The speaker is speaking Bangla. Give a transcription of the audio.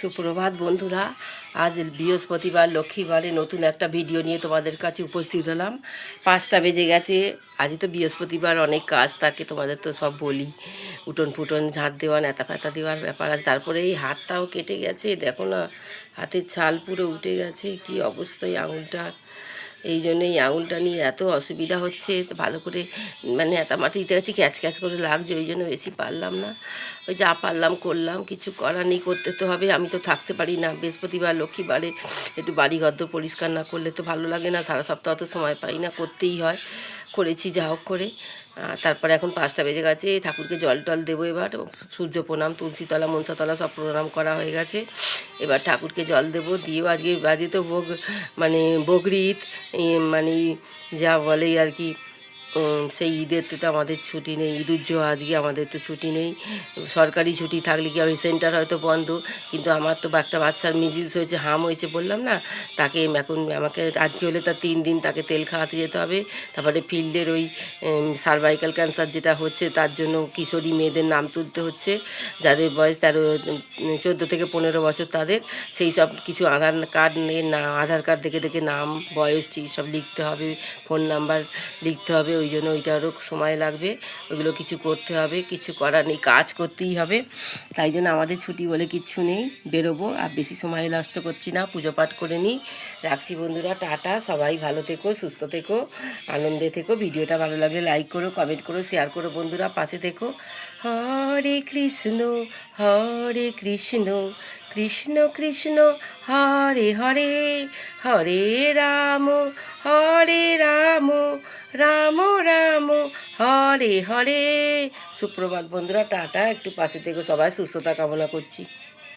সুপ্রভাত বন্ধুরা, আজ বৃহস্পতিবার লক্ষ্মীবারে নতুন একটা ভিডিও নিয়ে তোমাদের কাছে উপস্থিত হলাম। 5টা বেজে গেছে। আজই তো বৃহস্পতিবার, অনেক কাজ থাকে, তোমাদের তো সব বলি। উঠোন ফুটন ঝাঁট দেওয়া, ন্যাতা ফ্যাতা দেওয়ার ব্যাপার আছে। তারপরে এই হাতটাও কেটে গেছে, দেখো না, হাতের ছাল পুরো উঠে গেছে, কি অবস্থায় আঙুলটার। এই জন্য এই আঙুলটা নিয়ে এত অসুবিধা হচ্ছে, তো ভালো করে মানে মাটি দিতে গেছি, ক্যাচ ক্যাচ করে লাগছে, ওই জন্য বেশি পারলাম না। ওই যা পারলাম করলাম, কিছু করার নেই, করতে তো হবে, আমি তো থাকতে পারি না। বৃহস্পতিবার লক্ষ্মীবারে একটু বাড়ি ঘর পরিষ্কার না করলে তো ভালো লাগে না, সারা সপ্তাহ তো সময় পাই না, করতেই হয়। করেছি যা হোক করে। তারপরে এখন 5টা বেজে গেছে, ঠাকুরকে জল টল দেবো এবার। সূর্য প্রণাম, তুলসীতলা মনসাতলা সব প্রণাম করা হয়ে গেছে। এবার ঠাকুরকে জল দেবো, দিয়েও আজকে তো ভোগ, মানে বকরিদ, মানে যা বলে আর কি। সেই ঈদেতে তো আমাদের ছুটি নেই, ঈদুজ্জোহা, আজকে আমাদের তো ছুটি নেই। সরকারি ছুটি থাকলে কি হবে, সেন্টার হয়তো বন্ধ, কিন্তু আমার তো একটা বাচ্চার মিজিজ হয়েছে, হাম হয়েছে বললাম না, তাকে এখন আমাকে আজকে হলে তার 3 দিন তাকে তেল খাওয়াতে যেতে হবে। তারপরে ফিল্ডের ওই সার্ভাইকাল ক্যান্সার যেটা হচ্ছে, তার জন্য কিশোরী মেয়েদের নাম তুলতে হচ্ছে, যাদের বয়স 14 থেকে 15 বছর, তাদের সেই সব কিছু আধার কার্ড না, আধার কার্ড দেখে দেখে নাম, বয়স সব লিখতে হবে, ফোন নাম্বার লিখতে হবে। ওই জন্য ওইটারও সময় লাগবে, ওইগুলো কিছু করতে হবে, কিছু করার নেই, কাজ করতেই হবে। তাই জন্য আমাদের ছুটি বলে কিচ্ছু নেই, বেরোবো। আর বেশি সময় নষ্ট করছি না, পুজো পাঠ করে নিই। রাখছি বন্ধুরা, টাটা। সবাই ভালো থেকো, সুস্থ থেকো, আনন্দে থেকো। ভিডিওটা ভালো লাগলে লাইক করো, কমেন্ট করো, শেয়ার করো বন্ধুরা, পাশে থেকো। হরে কৃষ্ণ, হরে কৃষ্ণ, কৃষ্ণ কৃষ্ণ হরে হরে, হরে রাম, হরে রাম, রাম রাম হরে হরে। সুপ্রভাত বন্ধুরা, টাটা। একটু পাশে থেকে সবাই সুস্থতা কামনা করছি।